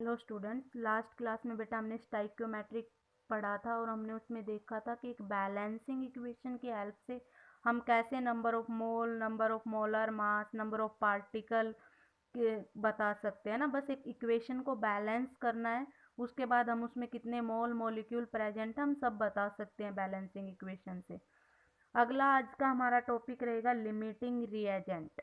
Hello students, last class में बेटा हमने स्टाइक्योमेट्रिक पढ़ा था और हमने उसमें देखा था कि एक बैलेंसिंग इक्वेशन की हेल्प से हम कैसे number of mole, number of molar mass, number of particle के बता सकते हैं ना। बस एक इक्वेशन को बैलेंस करना है, उसके बाद हम उसमें कितने मोल मॉलिक्यूल प्रेजेंट है हम सब बता सकते हैं बैलेंसिंग इक्वेशन से। अगला आज का हमारा टॉपिक रहेगा लिमिटिंग रिएजेंट।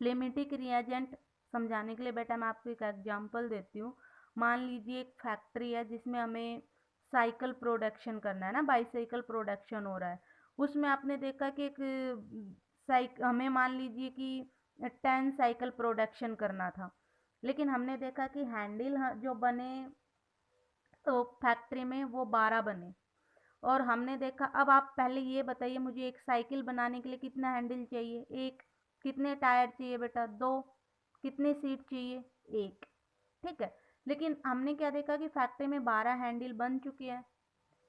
लिमिटिंग रिएजेंट समझाने के लिए बेटा मैं आपको एक एग्जांपल देती हूँ। मान लीजिए एक फैक्ट्री है जिसमें हमें साइकिल प्रोडक्शन करना है ना, बाईसाइकिल प्रोडक्शन हो रहा है। उसमें आपने देखा कि एक हमें मान लीजिए कि 10 साइकिल प्रोडक्शन करना था, लेकिन हमने देखा कि हैंडल जो बने तो फैक्ट्री में वो 12 बने। और हमने देखा, अब आप पहले ये बताइए मुझे, एक साइकिल बनाने के लिए कितना हैंडल चाहिए? एक। कितने टायर चाहिए बेटा? दो। कितने सीट चाहिए? एक। ठीक है। लेकिन हमने क्या देखा कि फैक्ट्री में 12 हैंडल बन चुकी है,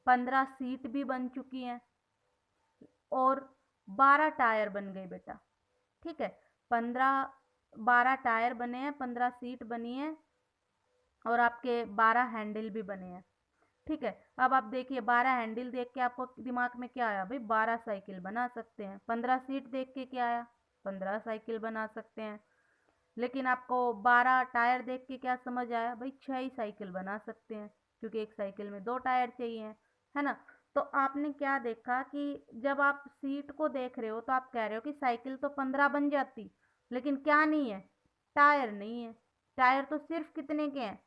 15 सीट भी बन चुकी हैं और 12 टायर बन गए बेटा। ठीक है। 15 12 टायर बने हैं, 15 सीट बनी है और आपके 12 हैंडल भी बने हैं। ठीक है। अब आप देखिए 12 हैंडल देख के आपको दिमाग में क्या आया? भाई 12 साइकिल बना सकते हैं। 15 सीट देख के क्या आया? 15 साइकिल बना सकते हैं। लेकिन आपको 12 टायर देख के क्या समझ आया? भाई 6 ही साइकिल बना सकते हैं, क्योंकि एक साइकिल में 2 टायर चाहिए, है ना। तो आपने क्या देखा कि जब आप सीट को देख रहे हो तो आप कह रहे हो कि साइकिल तो 15 बन जाती, लेकिन क्या नहीं है? टायर नहीं है। टायर तो सिर्फ कितने के हैं?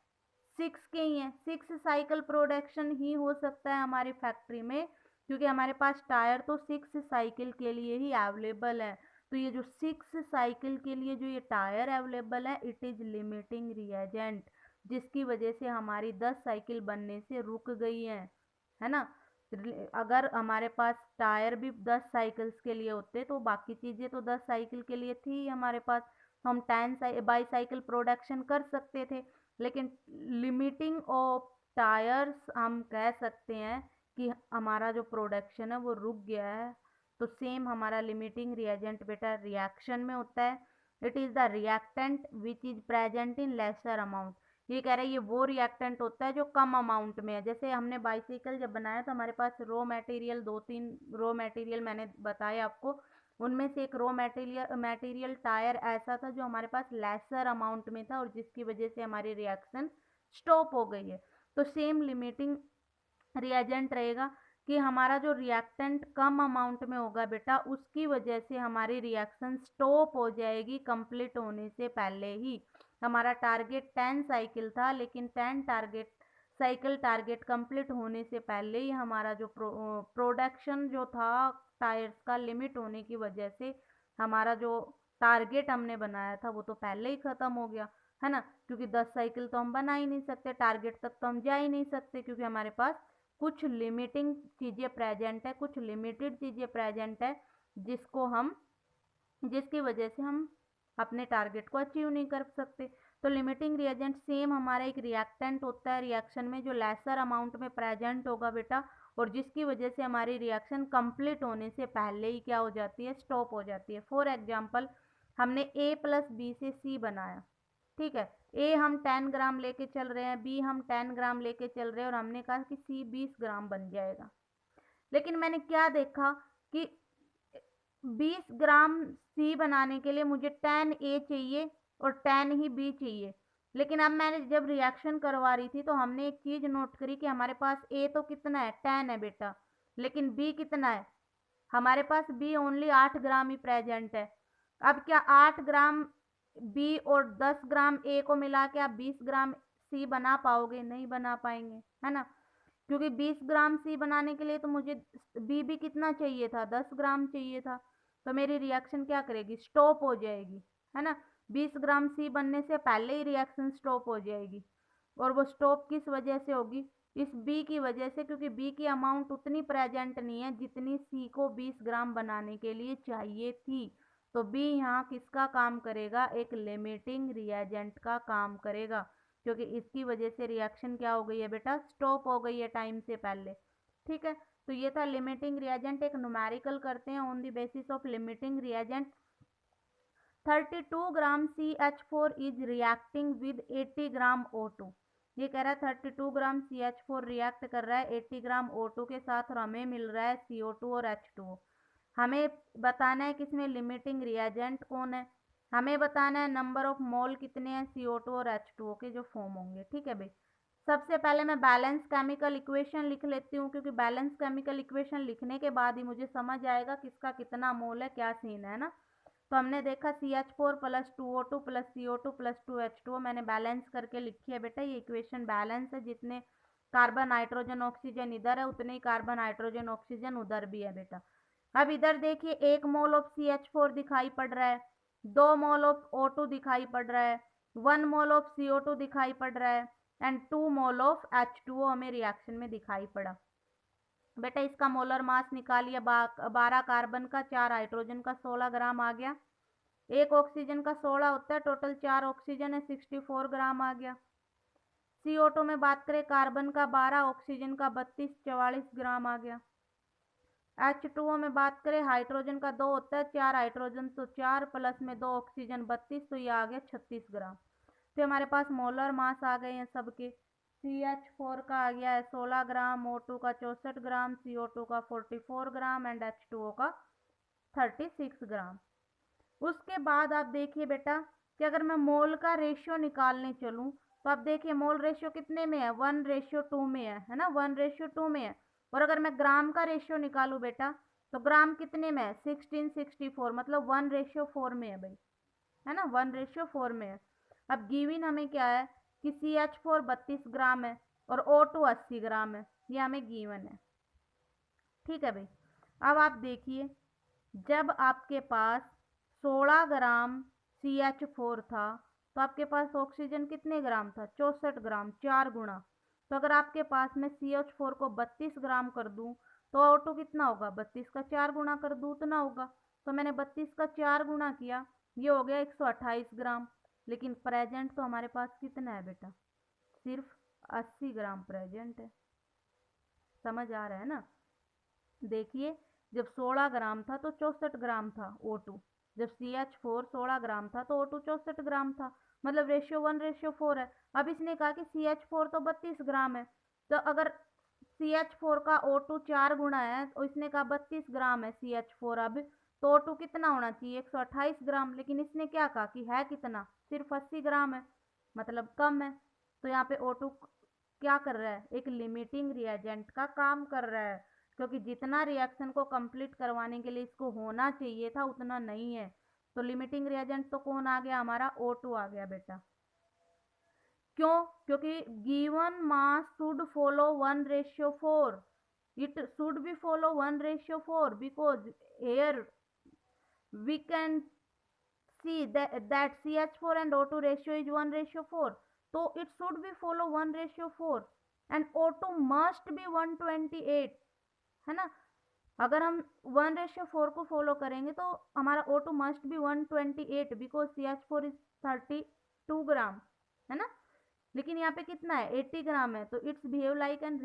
6 के ही हैं। 6 साइकिल प्रोडक्शन ही हो सकता है हमारी फैक्ट्री में, क्योंकि हमारे पास टायर तो 6 साइकिल के लिए ही अवेलेबल है। तो ये जो 6 साइकिल के लिए जो ये टायर अवेलेबल है, इट इज लिमिटिंग रिएजेंट, जिसकी वजह से हमारी 10 साइकिल बनने से रुक गई है ना। अगर हमारे पास टायर भी 10 साइकिल्स के लिए होते तो बाकी चीजें तो 10 साइकिल के लिए थी हमारे पास, हम 10 बाईसाइकिल प्रोडक्शन कर सकते थे। लेकिन लिमिटिंग ऑफ टायर्स हम कह सकते हैं कि हमारा जो प्रोडक्शन है वो रुक गया है। तो सेम हमारा लिमिटिंग रिएजेंट बेटा रिएक्शन में होता है। It is the reactant which is present in lesser amount. ये कह रहे हैं ये वो रिएक्टेंट होता है जो कम अमाउंट में है। जैसे हमने बाइसाइकिल जब बनाया तो हमारे पास रॉ मटेरियल, 2-3 रॉ मटेरियल मैंने बताया आपको। उनमें से एक रॉ मटेरियल टायर ऐसा था जो हमारे पास लेसर अमाउंट में था और जिसकी वजह से हमारी रिएक्शन स्टॉप हो गई है। तो सेम लिमिटिंग रिएजेंट रहेगा कि हमारा जो रिएक्टेंट कम अमाउंट में होगा बेटा, उसकी वजह से हमारी रिएक्शन स्टॉप हो जाएगी कंप्लीट होने से पहले ही। हमारा टारगेट 10 साइकिल था, लेकिन 10 साइकिल टारगेट कंप्लीट होने से पहले ही हमारा जो प्रोडक्शन जो था टायर्स का लिमिट होने की वजह से हमारा जो टारगेट हमने बनाया था वो तो पहले ही खत्म हो गया, है ना। क्योंकि 10 साइकिल तो हम बना ही नहीं सकते, टारगेट तक तो हम जा ही नहीं सकते, क्योंकि हमारे पास कुछ लिमिटिंग चीज़ें प्रेजेंट है, कुछ लिमिटेड चीज़ें प्रेजेंट है, जिसकी वजह से हम अपने टारगेट को अचीव नहीं कर सकते। तो लिमिटिंग रिएजेंट सेम हमारा एक रिएक्टेंट होता है रिएक्शन में, जो लेसर अमाउंट में प्रेजेंट होगा बेटा, और जिसकी वजह से हमारी रिएक्शन कंप्लीट होने से पहले ही क्या हो जाती है? स्टॉप हो जाती है। फॉर एग्जाम्पल, हमने a प्लस बी से c बनाया। ठीक है। ए हम 10 ग्राम लेके चल रहे हैं, बी हम 10 ग्राम लेके चल रहे हैं और हमने कहा कि सी 20 ग्राम बन जाएगा। लेकिन मैंने क्या देखा कि 20 ग्राम सी बनाने के लिए मुझे 10 ए चाहिए और 10 ही बी चाहिए। लेकिन अब मैंने जब रिएक्शन करवा रही थी तो हमने एक चीज नोट करी कि हमारे पास ए तो कितना है? 10 है बेटा, लेकिन बी कितना है? हमारे पास बी ओनली 8 ग्राम ही प्रेजेंट है। अब क्या 8 ग्राम बी और 10 ग्राम ए को मिला के आप 20 ग्राम सी बना पाओगे? नहीं बना पाएंगे, है ना। क्योंकि 20 ग्राम सी बनाने के लिए तो मुझे बी भी कितना चाहिए था? 10 ग्राम चाहिए था। तो मेरी रिएक्शन क्या करेगी? स्टॉप हो जाएगी, है ना। 20 ग्राम सी बनने से पहले ही रिएक्शन स्टॉप हो जाएगी। और वो स्टॉप किस वजह से होगी? इस बी की वजह से, क्योंकि बी की अमाउंट उतनी प्रेजेंट नहीं है जितनी सी को 20 ग्राम बनाने के लिए चाहिए थी। तो बी यहाँ किसका काम करेगा? एक लिमिटिंग रिएजेंट का काम करेगा, क्योंकि इसकी वजह से रिएक्शन क्या हो गई है बेटा? स्टॉप हो गई है टाइम से पहले। ठीक है। तो ये था लिमिटिंग रिएजेंट। एक न्यूमेरिकल करते हैं on the basis of limiting reagent. 32 gram CH4 is reacting with 80 gram O2। ये कह रहा है 32 ग्राम CH4 रिएक्ट कर रहा है 80 ग्राम O2 के साथ और हमें मिल रहा है CO2 और H2O। हमें बताना है कि इसमें लिमिटिंग रिएजेंट कौन है, हमें बताना है नंबर ऑफ मोल कितने हैं CO2 और H2O के जो फॉर्म होंगे। ठीक है भाई, सबसे पहले मैं बैलेंस केमिकल इक्वेशन लिख लेती हूँ, क्योंकि बैलेंस केमिकल इक्वेशन लिखने के बाद ही मुझे समझ आएगा किसका कितना मोल है, क्या सीन है ना। तो हमने देखा CH4 plus 2O2 plus CO2 plus 2H2O मैंने बैलेंस करके लिखी है बेटा। ये इक्वेशन बैलेंस है, जितने कार्बन नाइट्रोजन ऑक्सीजन इधर है उतने ही कार्बन नाइट्रोजन ऑक्सीजन उधर भी है बेटा। अब इधर देखिए 1 मोल ऑफ CH4 दिखाई पड़ रहा है, 2 मोल ऑफ O2 दिखाई पड़ रहा है, 1 मोल ऑफ CO2 दिखाई पड़ रहा है एंड 2 मोल ऑफ H2O हमें रिएक्शन में दिखाई पड़ा। बेटा इसका मोलर मास निकालिए, 12 कार्बन का, 4 हाइड्रोजन का 16 ग्राम आ गया, एक ऑक्सीजन का 16 होता है, टोटल 4 ऑक्सीजन है 64 ग्राम आ गया। CO2 में बात करें कार्बन का 12, ऑक्सीजन का 32, 44 ग्राम आ गया। H2O में बात करें हाइड्रोजन का 2 होता है, 4 हाइड्रोजन तो 4 प्लस में 2 ऑक्सीजन 32, तो ये आ गया 36 ग्राम। तो हमारे पास मोलर मास आ गए हैं सबके। CH4 का आ गया है 16 ग्राम, O2 का 64 ग्राम, CO2 का 44 ग्राम एंड H2O का 36 ग्राम। उसके बाद आप देखिए बेटा कि अगर मैं मोल का रेशियो निकालने चलूँ तो आप देखिए मोल रेशियो कितने में है, 1:2 में है ना, 1:2 में है। और अगर मैं ग्राम का रेशियो निकालूँ बेटा तो ग्राम कितने में है, 1664, मतलब 1:4 में है भाई, है ना, 1:4 में है। अब गिवन हमें क्या है कि CH4 32 ग्राम है और O2 80 ग्राम है, ये हमें गिवन है। ठीक है भाई, अब आप देखिए जब आपके पास 16 ग्राम CH4 था तो आपके पास ऑक्सीजन कितने ग्राम था, 64 ग्राम, 4 गुना। तो अगर आपके पास मैं CH4 को 32 ग्राम कर दूं तो O2 कितना होगा, 32 का 4 गुना कर दूं उतना होगा। तो मैंने 32 का 4 गुना किया, ये हो गया 128 ग्राम। लेकिन प्रेजेंट तो हमारे पास कितना है बेटा, सिर्फ 80 ग्राम प्रेजेंट है। समझ आ रहा है ना। देखिए जब 16 ग्राम था तो 64 ग्राम था O2, जब CH4 16 ग्राम था तो O2 64 ग्राम था, मतलब रेशियो 1:4 है। अब इसने कहा कि CH4 तो 32 ग्राम है, तो अगर CH4 का O2 4 गुना है तो इसने कहा 32 ग्राम है CH4, अब तो O2 कितना होना चाहिए, 128 ग्राम। लेकिन इसने क्या कहा कि है कितना, सिर्फ 80 ग्राम है, मतलब कम है। तो यहाँ पे O2 क्या कर रहा है, एक लिमिटिंग रिएजेंट का काम कर रहा है, क्योंकि जितना रिएक्शन को कंप्लीट करवाने के लिए इसको होना चाहिए था उतना नहीं है। तो लिमिटिंग रिएजेंट तो कौन आ गया, हमारा O2 आ गया बेटा। क्यों, क्योंकि given mass should follow 1:4, it should be follow 1:4 because here we can see that CH4 and O2 ratio is 1:4, so it should be follow 1:4 and O2 must be 128, है ना। अगर हम 1:4 को फॉलो करेंगे तो हमारा O2 must be 128 because CH4 is 32 ग्राम, है ना। लेकिन यहाँ पे कितना है, 80 ग्राम है, तो it's behave like an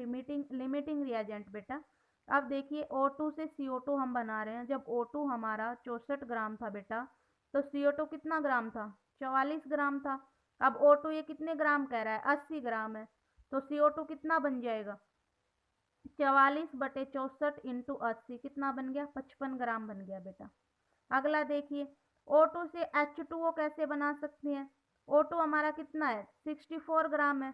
limiting reagent बेटा। अब देखिए O2 से CO2 हम बना रहे हैं, जब O2 हमारा 64 ग्राम था बेटा तो CO2 कितना ग्राम था, 44 ग्राम था। अब O2 ये कितने ग्राम कह रहा है, 80 ग्राम है, तो CO2 कितना बन जाएगा, 44/64 इंटू 80 कितना बन गया, 55 ग्राम बन गया बेटा। अगला देखिए O2 से H2O कैसे बना सकते हैं। O2 हमारा कितना है, 64 ग्राम है,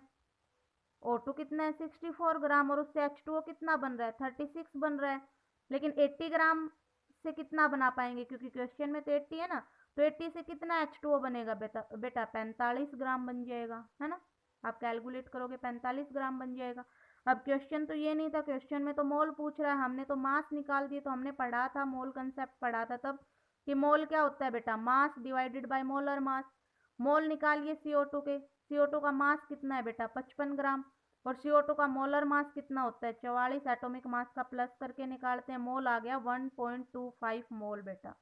O2 कितना है 64 ग्राम, और उससे H2O कितना बन रहा है, 36 बन रहा है। लेकिन 80 ग्राम से कितना बना पाएंगे, क्योंकि क्वेश्चन में तो 80 है ना, तो 80 से कितना H2O बनेगा बेटा 45 ग्राम बन जाएगा, है ना। आप कैलकुलेट करोगे 45 ग्राम बन जाएगा। अब क्वेश्चन तो ये नहीं था, क्वेश्चन में तो मोल पूछ रहा है, हमने तो मास निकाल दिए। तो हमने पढ़ा था, मोल कंसेप्ट पढ़ा था तब, कि मोल क्या होता है बेटा, mass divided by molar mass. Mole निकालिए CO2 के, CO2 का मास कितना है बेटा 55 ग्राम, और CO2 का मोलर मास कितना होता है 44, एटॉमिक मास का प्लस करके निकालते हैं, मोल आ गया 1.25 मोल बेटा।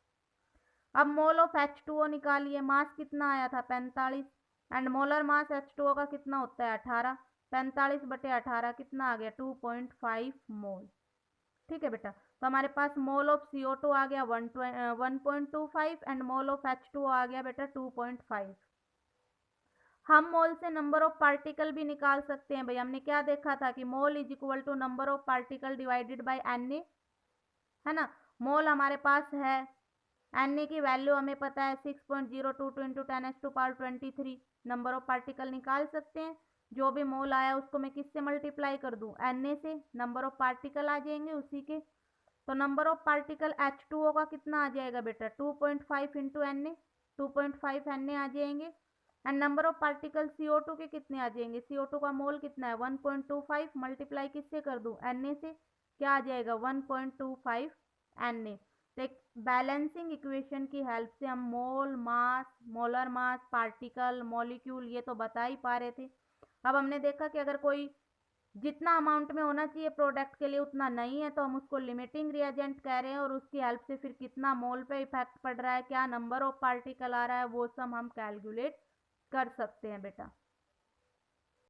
अब मोल ऑफ H2O निकालिए, मास कितना आया था 45 एंड मोलर मास H2O का कितना होता है 18, 45/18 कितना आ गया 2.5 मोल। ठीक है बेटा। तो हमारे पास मोल ऑफ CO2 आ गया 1.25 एंड मोल ऑफ H2O आ गया बेटा 2.5। हम मोल से नंबर ऑफ पार्टिकल भी निकाल सकते हैं भाई। हमने क्या देखा था कि mole is equal to number of particle divided by Na, है ना। मोल हमारे पास है, Na की वैल्यू हमें पता है 6.022 इंटू 10⁻23। नंबर ऑफ पार्टिकल निकाल सकते हैं। जो भी मोल आया उसको मैं किससे मल्टीप्लाई कर दूं, Na से। नंबर ऑफ पार्टिकल आ जाएंगे उसी के। तो नंबर ऑफ पार्टिकल H2O का कितना आ जाएगा बेटा, 2.5 इंटू Na, 2.5 Na आ जाएंगे। And number of particle CO2 के कितने आ जाएंगे, CO2 का मोल कितना है 1.25, मल्टीप्लाई किससे कर दूं, Na से। क्या आ जाएगा 1.25 Na। तो एक बैलेंसिंग इक्वेशन की हेल्प से हम मोल, मास, मोलर मास, पार्टिकल, मॉलिक्यूल ये तो बता ही पा रहे थे। अब हमने देखा कि अगर कोई जितना अमाउंट में होना चाहिए प्रोडक्ट के लिए उतना नहीं है तो हम उसको लिमिटिंग रिएजेंट कह रहे हैं, और उसकी हेल्प से फिर कितना मोल पे इफेक्ट पड़ रहा है, क्या नंबर ऑफ पार्टिकल आ रहा है, वो सब हम कैलकुलेट कर सकते हैं बेटा।